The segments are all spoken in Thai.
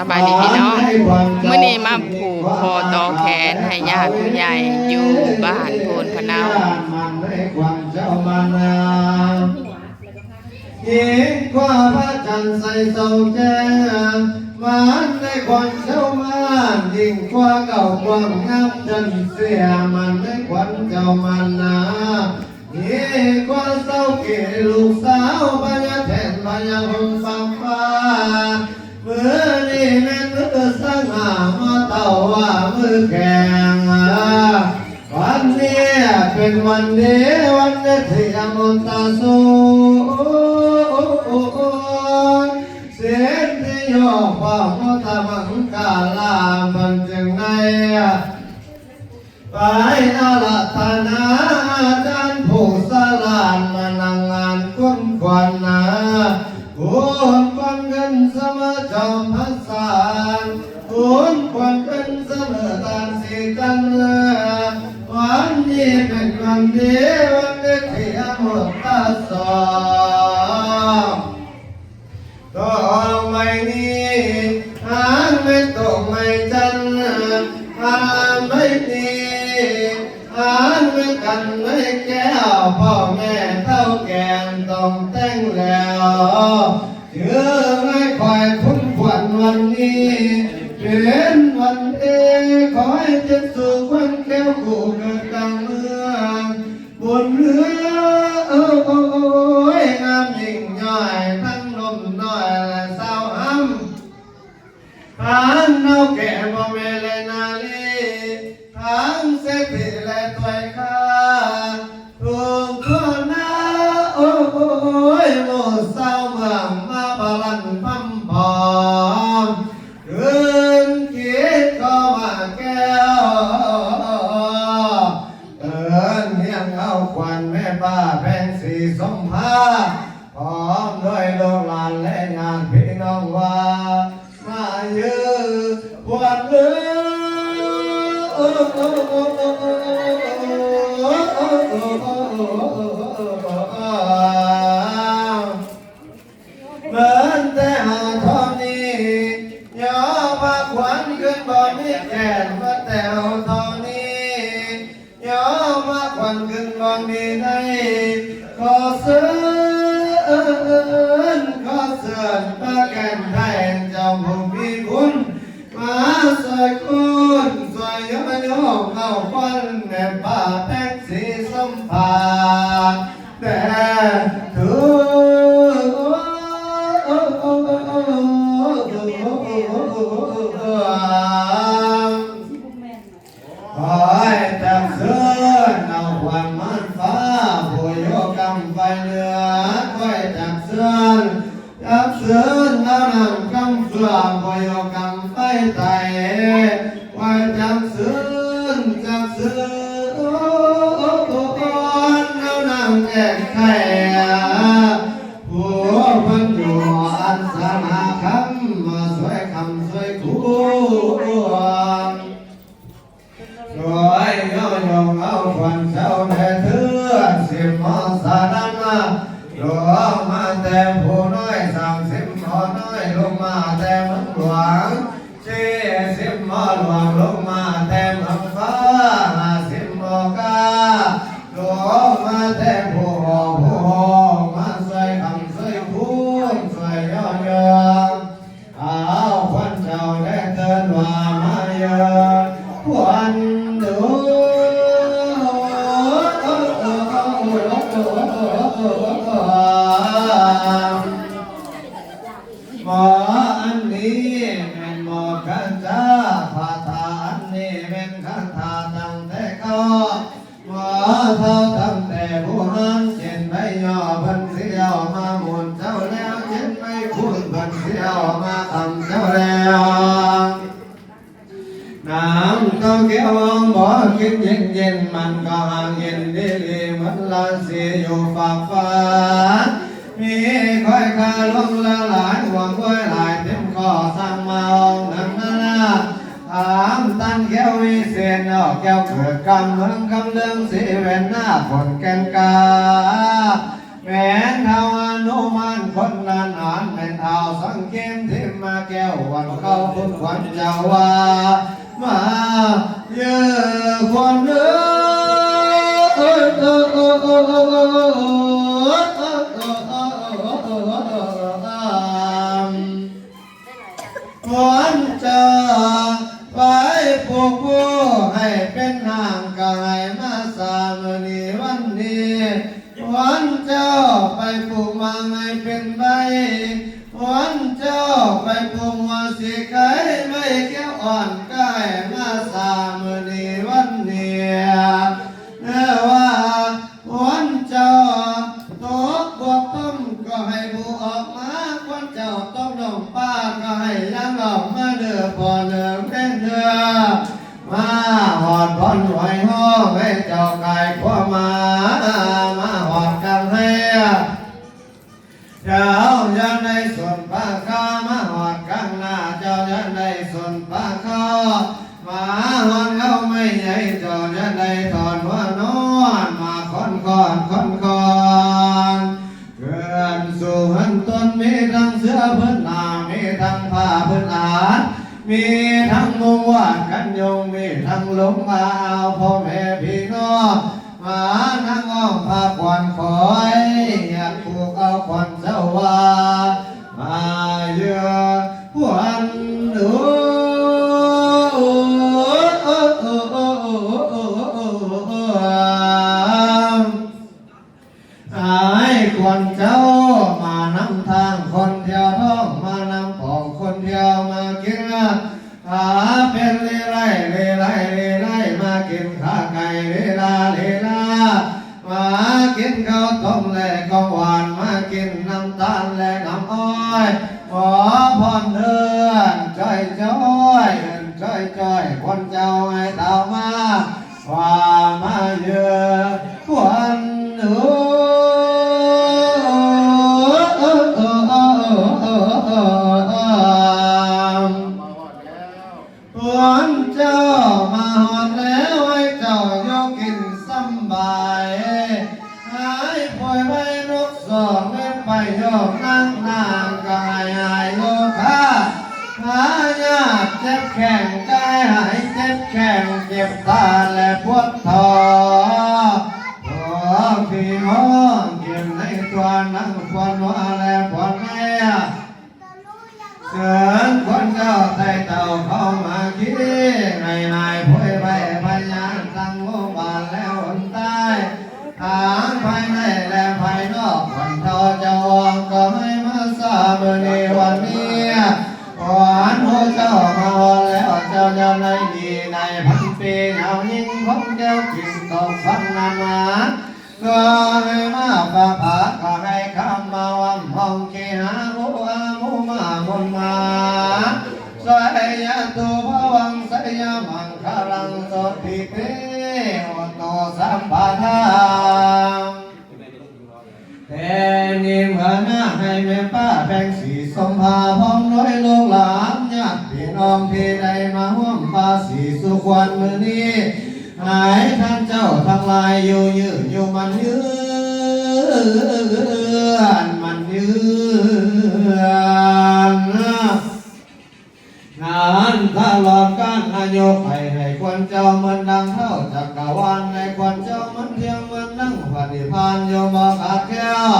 บายดีพี่น้องมื้อนี้มาผูกคอต่อแขนให้ญาติผู้ใหญ่อยู่บ้านโพนพะเนาเห็นกว่าพระจันทร์ใสส่องแจ้งมันในควันเจ้ามันยิ่งกว่าเก่าความงามจันเสียมันในควันเจ้ามันนาเห็นกว่าเศร้าเกศลูกสาวพญาแทนพญาหงส์ฟังฟ้าเมื่อนี้แม่มือสร้างหามาเต่าว่ามือแข็งวันนี้เป็นวันดีวันนี้ที่ยามนตาสูเสียงที่ยกว่าพระธรรมกาลาบันจึงในไปอาราธนาอาจารย์ผู้สลานมานั่งงานคุ้นควันนาคุณควันกันเสมอจอมพัสสานคุณควันกันเสมอตานสีจันทร์วันนี้เป็นวันดีวันนี้ที่อมตะสองก็ไม่นี้หางไม่ตกไม่จันหางไม่ดีหางไม่กันไม่แก้วพ่อแม่เท่าแก่ต้องแต่งแล้วเชื่อไม่คอยคุ้นขวัญวันนี้เป็นวันดีขอให้เจ็บสู่ควันแก้วกูเกิดกลางเมืองบนเรือโอ้ยงามยิ่งใหญ่ทั้งนมน้อยและสาวอ้ำทั้งเน่าแก่บ่แม่และนาลีทั้งเศรษฐีและถ้วยข้าถูกคนน้าโอ้ยโมสาวเมืองมาบาลันพัมพอมคืนคิดก็มาแก้วเนียงเอาควันแม่ป้าแพงสีสมภาพร้อมด้วยลูกหลานและงานพี่น้องว่ามาเยอะวันเลือเหมือนแต่หาทอนี้ย่อพาขวัญขึ้นบ่มีแก่นมาแต่หาทอนี้ย่อมาขวัญขึ้นบ่มีในขอเสื่อนมาแก่นไทยเจ้าผู้มีคุณมาสวยคุณสวยยกยกเอาควันแม่ป้าแป้งสีสมภาแต่ถือคอยจับเสื้อเอาควันมันฟ้าผู้โยกำไฟเหนือคอยจับเสื้อเอานำกำเฟืองผู้โยกำไฟไตคอยจับเสื้อเอานำแก่ไข่ผู้พันอยู่อันสนาคำมาสวยคำสวยคู่รอยย่อยองเอาควันเช้าแม่เถื่อสิบมอสาดันมาหลวงมาแต่ผู้น้อยสั่งสิบมอน้อยลงมาแต่มันหลวงเชี่ยสิบมอหลวงลงมาแต่มันฟ้าสิบมอกาหลวงมาแต่ผู้มาใส่คำใส่คู่ใส่ย่อยองเอาควันเจ้าได้เตือนว่ามาเยอะควันดูหมออันนี้เป็นหมอกันจ้าผาทาอันนี้เป็นขันธาตั้งแต่เขาหมอเท่าตั้งแต่ผู้นั้นเช่นไม่ย่อพันเสียวมาหมุนเจ้าแล้วเช่นไม่พูดพันเสียวมาทำเจ้าแล้วน้ำก็แก้วบ่กินเย็นมันก็ห่างเย็นดีเหมือนลาสีอยู่ฝากฟ้ามีค่อยคาลงละหลายห่วงไว้หลายเต็มก็สร้างมาองนังนาถามตันแก้ววิเศษออกแก้วเกิดกำเมืองคำเรื่องสีเวนหน้าผลแกนกาแม่นเท้าอนุมานคนนานอ่านเป็นเท้าสังเกตที่มาแก้ ก้ววันเข้าพุ่งขวัญเจ้าว่ามาเยอะคนเอ้วันจะไปปลูกผู้ให้เป็นนางกายมาสามนีวันนี้วันเจ้าไปปลูกมาให้เป็นใบวันเจ้าไปปลูกมาสิไก่ไม่แก้วอ่อนไก่มาสามนีวันนี้ว่าวันเจ้าตกบวกต้มก็ให้บูออกมาวันเจ้าต้องน้องป้าก็ให้ยังออกมาเด้อพอเด้อแม่เด้อมาหอดพอนไหวห้องให้เจ้าไก่ขวามาหอดกันให้เจ้ายันในส่วนป้าข้ามาหอดกลางหน้าเจ้ายันในส่วนป้าข้ามาหอดเขาไม่ใหญ่เจ้ายันในถอนหัวนอนมาค่อนเกินสู่หันต้นมีทั้งเสื้อพื้นหนามีทั้งผ้าพื้นอาดมีทั้งมุงวาดกันยงมีทั้งลงมาเอาพ่อแม่พี่น้องมานั่งอ้อมผ้าควันคอยอยากผูกเอาควันเจ้าว่ามาเยอะควันดูหายควันเจ้ามานำทางคนเดียวท้องมานำของคนเดียวมากินหาเป็นเลไรมากินข้าไก่เลลามากินข้าวต้มและข้าวหวานมากินน้ำตาลและน้ำอ้อยขอพรเดินจ้อยคนเจ้าให้เต่ามาว่ามาเยอะควันดูวันเจ้ามาหอดแล้วให้เจ้ายกกินสบายหายป่วยไม่ลุกสองเล่นไปโยกนั่งนางกายหายโลคาหายาเจ็บแข้งกายหายเจ็บแข้งเจ็บตาและปวดท้องพี่น้องกินในตัวนั่งควันว่าและปวดแม่เชิญคนเจ้าใส่เต่าเข้ามาคิดในนายพ่อยไปพยานตั้งโมบานแล้วคนใต้ทางภายในและภายนอกคนเท่าเจ้าก็ให้มาทราบในวันนี้วันหัวเจ้ามาแล้วเจ้าจะในดีในพันปีเอายิ่งของเจ้ากินต้องฟังนานก็ให้มาปะปะก็ให้คำมาวันห้องเกหามุมามุนมาสายยาตุภวังสายยามังคารังสดทิเปวโตสัมปทาแต่นิมหน้าให้แม่ป้าแบ่งสีสมภาพร้อมน้อยลูกหลานญาติพี่น้องที่ได้มาร่วมภาษีสุขวันมื้อนี้หายท่านเจ้าทั้งหลายอยู่ยืนอยู่มันยืนงานตลอดการอายุให้ควรเจ้ามันดังเท่าจักรวาลในควรเจ้ามันเทียงมันนั่งปฏิพานโยมขาดแก้ว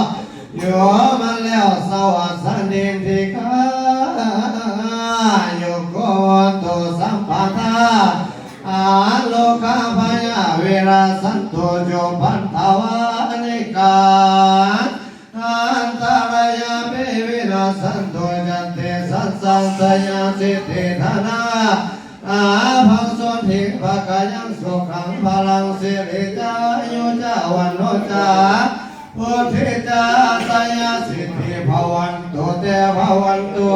อยู่มันแล้วสวัสดินที่ข้าอยู่ก่อนตัวสัมปทาอาโลกาพยาเวราสันโตโยพันธวานิกาอันตรายาเบวินาสันโตยันเตสัสสังสยาสิทธิธนาอาภังสนทิภกายังสุขังพลังสิริจายุจาวันโนจาพุทธิจาสยาสิทธิภวันตุเตภวันตุ